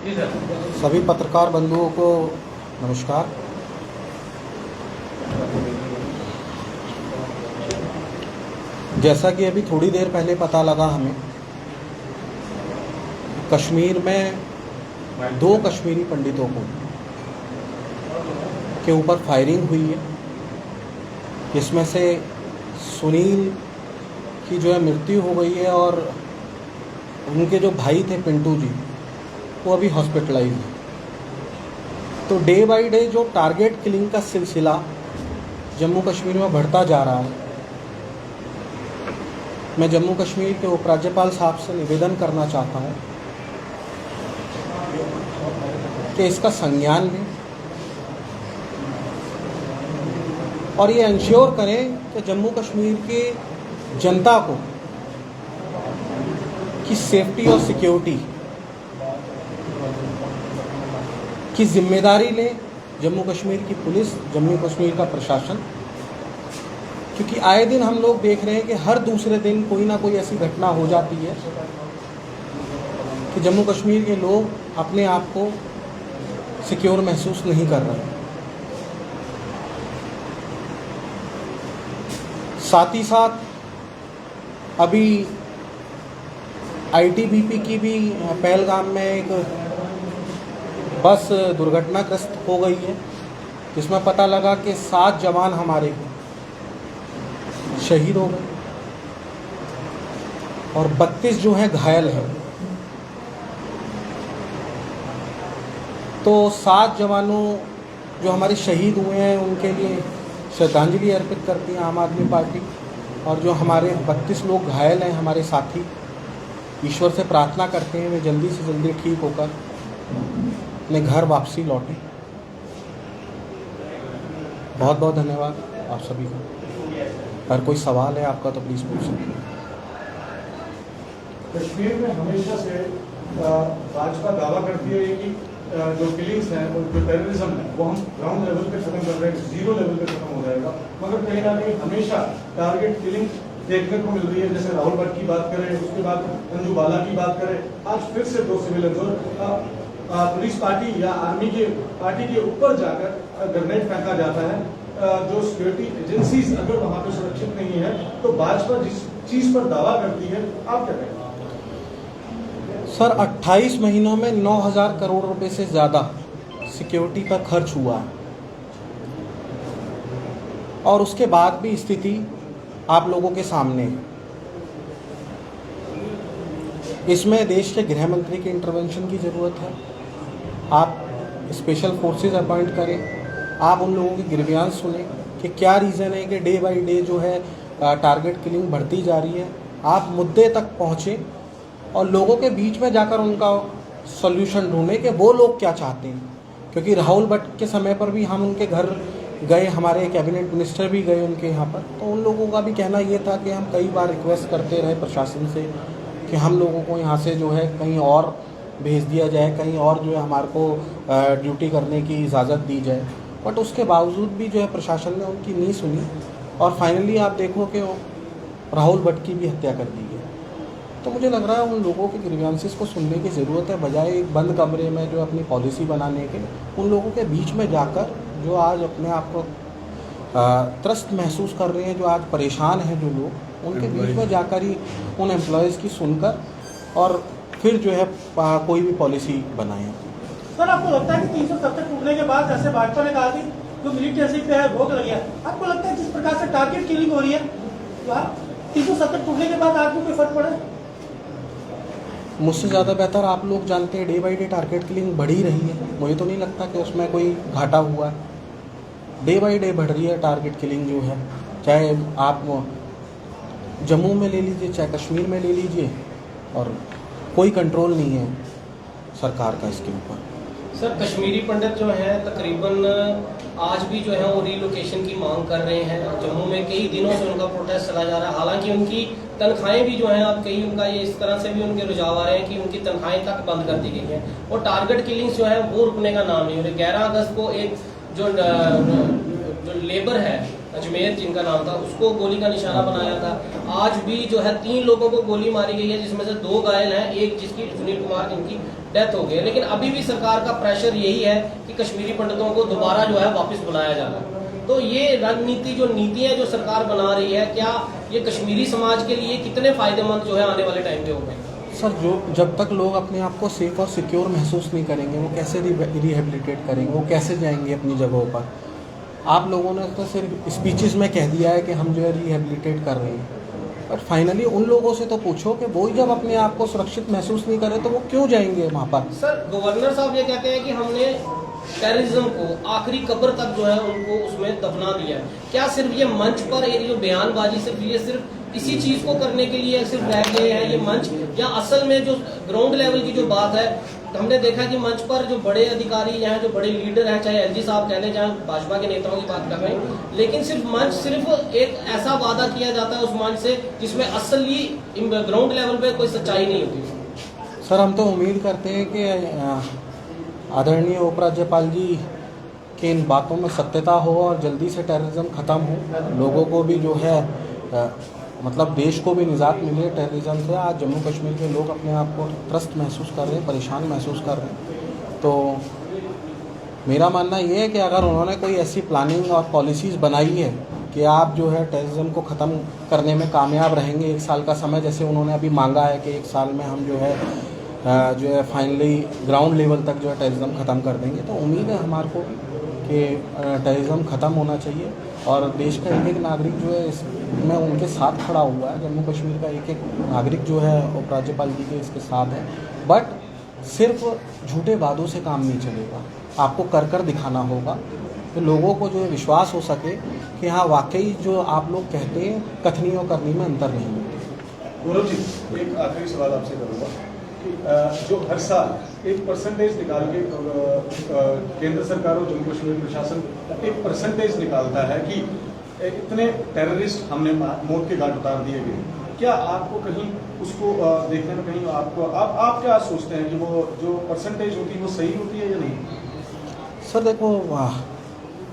सभी पत्रकार बंधुओं को नमस्कार। जैसा कि अभी थोड़ी देर पहले पता लगा हमें, कश्मीर में 2 कश्मीरी पंडितों को के ऊपर फायरिंग हुई है। इसमें से सुनील की जो है मृत्यु हो गई है और उनके जो भाई थे पिंटू जी, वो अभी हॉस्पिटलाइज है। तो डे बाय डे जो टारगेट किलिंग का सिलसिला जम्मू कश्मीर में बढ़ता जा रहा है, मैं जम्मू कश्मीर के उपराज्यपाल साहब से निवेदन करना चाहता हूँ कि इसका संज्ञान लें और ये इंश्योर करें कि जम्मू कश्मीर की जनता को की सेफ्टी और सिक्योरिटी की जिम्मेदारी ले जम्मू कश्मीर की पुलिस, जम्मू कश्मीर का प्रशासन। क्योंकि आए दिन हम लोग देख रहे हैं कि हर दूसरे दिन कोई ना कोई ऐसी घटना हो जाती है कि जम्मू कश्मीर के लोग अपने आप को सिक्योर महसूस नहीं कर रहे। साथ ही साथ अभी आईटीबीपी की भी पहलगाम में एक बस दुर्घटनाग्रस्त हो गई है, जिसमें पता लगा कि 7 जवान हमारे शहीद हो गए और 32 जो हैं घायल हैं। तो 7 जवानों जो हमारे शहीद हुए हैं उनके लिए श्रद्धांजलि अर्पित करती है आम आदमी पार्टी, और जो हमारे 32 लोग घायल हैं हमारे साथी, ईश्वर से प्रार्थना करते हैं वे जल्दी से जल्दी ठीक होकर अपने घर वापसी लौटें। बहुत बहुत धन्यवाद आप सभी को। अगर कोई सवाल है आपका तो प्लीज़ पूछ सकते हैं। कश्मीर में हमेशा से भाजपा दावा करती है कि जो किलिंग्स हैं और जो टेररिज्म है वो हम ग्राउंड लेवल पे खत्म कर रहे हैं, 0 लेवल पे खत्म हो जाएगा। मगर कहीं ना कहीं हमेशा टारगेट किलिंग देखने को मिल रही है। जैसे राहुल भट्ट की बात करें, उसके बाद अंजू बाला की बात करें, आज फिर से 2 सिविलियन पुलिस पार्टी या आर्मी के पार्टी के ऊपर जाकर ग्रेनेड फेंका जाता है। जो सिक्योरिटी एजेंसीज अगर वहां पे सुरक्षित नहीं है तो भाजपा जिस चीज पर दावा करती है, आप क्या कहेंगे? सर, 28 महीनों में 9,000 करोड़ रुपए से ज़्यादा सिक्योरिटी पर खर्च हुआ है और उसके बाद भी स्थिति आप लोगों के सामने है। इसमें देश के गृह मंत्री के इंटरवेंशन की ज़रूरत है। आप स्पेशल फोर्सेस अपॉइंट करें, आप उन लोगों की ग्रीवियांस सुने कि क्या रीज़न है कि डे बाय डे जो है टारगेट किलिंग बढ़ती जा रही है। आप मुद्दे तक पहुँचे और लोगों के बीच में जाकर उनका सॉल्यूशन ढूंढें कि वो लोग क्या चाहते हैं। क्योंकि राहुल भट्ट के समय पर भी हम उनके घर गए, हमारे कैबिनेट मिनिस्टर भी गए उनके यहाँ पर, तो उन लोगों का भी कहना ये था कि हम कई बार रिक्वेस्ट करते रहे प्रशासन से कि हम लोगों को यहाँ से जो है कहीं और भेज दिया जाए, कहीं और जो है हमारे को ड्यूटी करने की इजाज़त दी जाए। बट उसके बावजूद भी जो है प्रशासन ने उनकी नहीं सुनी और फाइनली आप देखो कि राहुल भट्ट की भी हत्या कर दी है। तो मुझे लग रहा है उन लोगों के ग्रीवियंसेस को सुनने की ज़रूरत है, बजाय एक बंद कमरे में जो अपनी पॉलिसी बनाने के उन लोगों के बीच में जाकर जो आज अपने आप को त्रस्त महसूस कर रहे हैं, जो आज परेशान हैं जो लोग, उनके बीच में जाकर ही उन एम्प्लॉयज़ की सुनकर और फिर जो है कोई भी पॉलिसी बनाएं। सर, आपको लगता है कि 370 टूटने के बाद जैसे भाजपा ने कहा कि जो मिलिटेंसी पे है रोक लग गया, आपको लगता है जिस प्रकार से टारगेट किलिंग हो रही है 370 टूटने के बाद आपको कोई फर्क पड़ा है? मुझसे ज़्यादा बेहतर आप लोग जानते हैं day by day target killing बढ़ ही रही है। मुझे तो नहीं लगता कि उसमें कोई घाटा हुआ है। डे बाई डे बढ़ रही है टारगेट किलिंग जो है, चाहे आप जम्मू में ले लीजिए चाहे कश्मीर में ले लीजिए, और कोई कंट्रोल नहीं है सरकार का इसके ऊपर। सर, कश्मीरी पंडित जो हैं तकरीबन आज भी जो है वो रीलोकेशन की मांग कर रहे हैं। जम्मू में कई दिनों से उनका प्रोटेस्ट चला जा रहा है। हालांकि उनकी तनख्वाहें भी जो हैं अब कई उनका ये इस तरह से भी उनके रुझाव आ रहे हैं कि उनकी तनख्वाहें तक बंद कर दी गई हैं और टारगेट किलिंग्स जो है वो रुकने का नाम नहीं हो रहे। 11 अगस्त को एक जो लेबर है अजमेर जिनका नाम था, उसको गोली का निशाना बनाया था। आज भी जो है 3 लोगों को गोली मारी गई है, जिसमें से 2 घायल हैं, एक जिसकी सुनील कुमार जिनकी डेथ हो गई है। लेकिन अभी भी सरकार का प्रेशर यही है कि कश्मीरी पंडितों को दोबारा जो है वापस बुलाया जाना। तो ये रणनीति जो नीतियां जो सरकार बना रही है, क्या ये कश्मीरी समाज के लिए कितने फायदेमंद जो है आने वाले टाइम पे होंगे? सर, जो जब तक लोग अपने आप को सेफ और सिक्योर महसूस नहीं करेंगे, वो कैसे रिहेबिलिटेट करेंगे, वो कैसे जाएंगे अपनी जगहों पर? आप लोगों ने तो सिर्फ स्पीचेस में कह दिया है कि हम जो है रिहेबिलिटेट कर रहे हैं, बट फाइनली उन लोगों से तो पूछो कि वो जब अपने आप को सुरक्षित महसूस नहीं करे तो वो क्यों जाएंगे वहाँ पर? सर, गवर्नर साहब ये कहते हैं कि हमने टेररिज्म को आखिरी कब्र तक जो है उनको उसमें दफना दिया है। क्या सिर्फ ये मंच पर ये जो बयानबाजी सिर्फ इसी चीज को करने के लिए सिर्फ रह गए हैं ये मंच, या असल में जो ग्राउंड लेवल की जो बात है? हमने देखा कि मंच पर जो बड़े अधिकारी हैं, जो बड़े लीडर हैं, चाहे एलजी साहब कह लें, चाहे भाजपा के नेताओं की बात कर रहे हैं, लेकिन सिर्फ एक ऐसा वादा किया जाता है उस मंच से जिसमें असली ग्राउंड लेवल पे कोई सच्चाई नहीं होती। सर, हम तो उम्मीद करते हैं कि आदरणीय उपराज्यपाल जी के इन बातों में सत्यता हो और जल्दी से टेररिज्म ख़त्म हो, लोगों को भी जो है मतलब देश को भी निजात मिले टेररिज्म से। आज जम्मू कश्मीर के लोग अपने आप को त्रस्त महसूस कर रहे हैं, परेशान महसूस कर रहे हैं। तो मेरा मानना ये है कि अगर उन्होंने कोई ऐसी प्लानिंग और पॉलिसीज़ बनाई है कि आप जो है टेररिज्म को ख़त्म करने में कामयाब रहेंगे 1 साल का समय जैसे उन्होंने अभी मांगा है कि 1 साल में हम जो है फाइनली ग्राउंड लेवल तक जो है टेररिज्म ख़त्म कर देंगे, तो उम्मीद है हमारे को कि टेररिज्म ख़त्म होना चाहिए और देश का एक नागरिक जो है इसमें उनके साथ खड़ा हुआ है। जम्मू कश्मीर का एक नागरिक जो है उपराज्यपाल जी के इसके साथ है। बट सिर्फ झूठे वादों से काम नहीं चलेगा, आपको कर दिखाना होगा तो लोगों को जो है विश्वास हो सके कि हाँ वाकई जो आप लोग कहते हैं कथनी और करनी में अंतर नहीं है। गौरव जी, एक आखिरी सवाल आपसे करूँगा कि जो हर साल एक परसेंटेज निकाल के केंद्र सरकार और जम्मू कश्मीर प्रशासन एक परसेंटेज निकालता है कि इतने टेररिस्ट हमने मौत के घाट उतार दिए गए, क्या आपको कहीं उसको देखने में कहीं आप क्या सोचते हैं कि वो जो परसेंटेज होती है वो सही होती है या नहीं? सर देखो,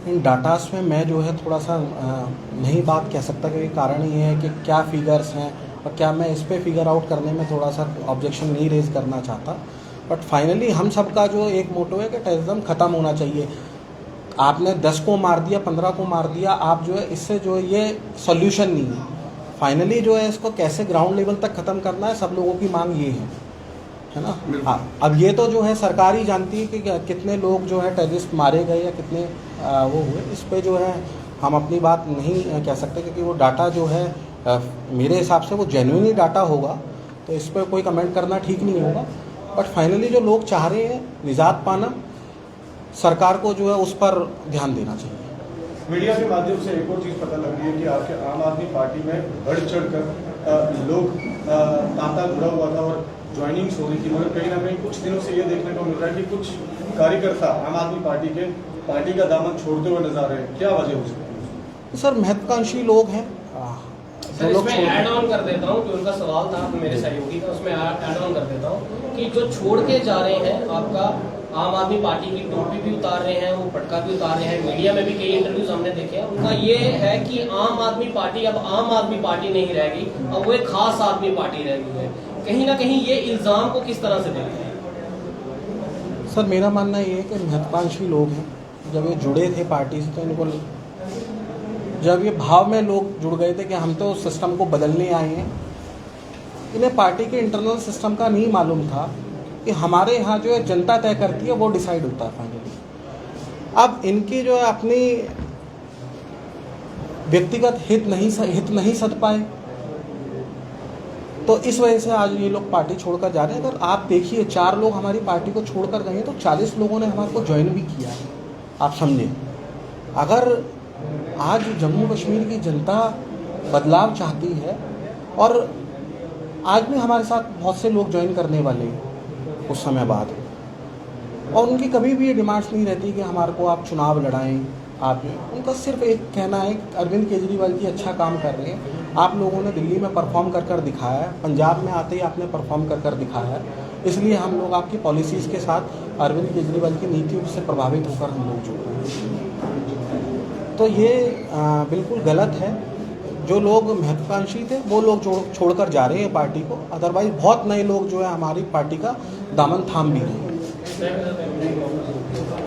इन डाटास में मैं जो है थोड़ा सा नहीं बात कह सकता, क्योंकि कारण ये है कि क्या फिगर्स हैं और क्या मैं इस पर फिगर आउट करने में थोड़ा सा ऑब्जेक्शन नहीं रेज करना चाहता। बट फाइनली हम सबका जो एक मोटो है कि टेररिज्म ख़त्म होना चाहिए। आपने 10 को मार दिया, 15 को मार दिया, आप जो है इससे जो है ये सॉल्यूशन नहीं है। फाइनली जो है इसको कैसे ग्राउंड लेवल तक ख़त्म करना है, सब लोगों की मांग ये है ना। अब ये तो जो है सरकार ही जानती है कि कितने लोग जो है टेररिस्ट मारे गए या कितने वो हुए। इस पे जो है हम अपनी बात नहीं कह सकते, क्योंकि वो डाटा जो है मेरे हिसाब से वो जेन्युइन डाटा होगा, तो इस पर कोई कमेंट करना ठीक नहीं होगा। बट फाइनली जो लोग चाह रहे हैं निजात पाना, सरकार को जो है उस पर ध्यान देना चाहिए। मीडिया के माध्यम से एक और चीज़ पता लग रही है कि आपके आम आदमी पार्टी में बढ़ चढ़कर लोग तांता जुड़ा हुआ था और ज्वाइनिंग्स हो रही थी, मगर कहीं ना कहीं कुछ दिनों से ये देखने को मिल रहा है कि कुछ कार्यकर्ता आम आदमी पार्टी का दामन छोड़ते हुए नजर आ रहे हैं। क्या वजह हो सकती है? सर, महत्वाकांक्षी लोग हैं। सर, इसमें ऐड ऑन कर देता हूँ कि उनका सवाल था मेरे सहयोगी का, उसमें ऐड ऑन कर देता हूँ कि जो छोड़ के जा रहे हैं आपका आम आदमी पार्टी की टोपी भी उतार रहे हैं, वो पटका भी उतार रहे हैं, मीडिया में भी कई इंटरव्यूज हमने देखे हैं, उनका ये है कि आम आदमी पार्टी अब आम आदमी पार्टी नहीं रहेगी, अब वो एक खास आदमी पार्टी रह गई है। कहीं ना कहीं ये इल्जाम को किस तरह से देखते हैं? सर, मेरा मानना ये है कि महत्वाकांक्षी लोग हैं। जब ये जुड़े थे पार्टी से तो इनको जब ये भाव में लोग जुड़ गए थे कि हम तो सिस्टम को बदलने आए हैं, इन्हें पार्टी के इंटरनल सिस्टम का नहीं मालूम था कि हमारे यहाँ जो है जनता तय करती है, वो डिसाइड होता है फाइनली। अब इनकी जो है अपनी व्यक्तिगत हित नहीं सध पाए, तो इस वजह से आज ये लोग पार्टी छोड़कर जा रहे हैं। अगर आप देखिए 4 लोग हमारी पार्टी को छोड़कर गए हैं, तो 40 लोगों ने हमारे को ज्वाइन भी किया है। आप समझे, अगर आज जम्मू कश्मीर की जनता बदलाव चाहती है और आज भी हमारे साथ बहुत से लोग ज्वाइन करने वाले हैं कुछ समय बाद, और उनकी कभी भी ये डिमांड्स नहीं रहती कि हमारे को आप चुनाव लड़ाएं। आप उनका सिर्फ एक कहना है, अरविंद केजरीवाल जी अच्छा काम कर रहे हैं, आप लोगों ने दिल्ली में परफॉर्म कर दिखाया है, पंजाब में आते ही आपने परफॉर्म कर दिखाया है, इसलिए हम लोग आपकी पॉलिसीज़ के साथ अरविंद केजरीवाल की नीतियों से प्रभावित होकर हम लोग जुड़ रहे हैं। तो ये बिल्कुल गलत है। जो लोग महत्वाकांक्षी थे वो लोग छोड़कर जा रहे हैं पार्टी को, अदरवाइज बहुत नए लोग जो है हमारी पार्टी का दामन थाम भी रहे हैं।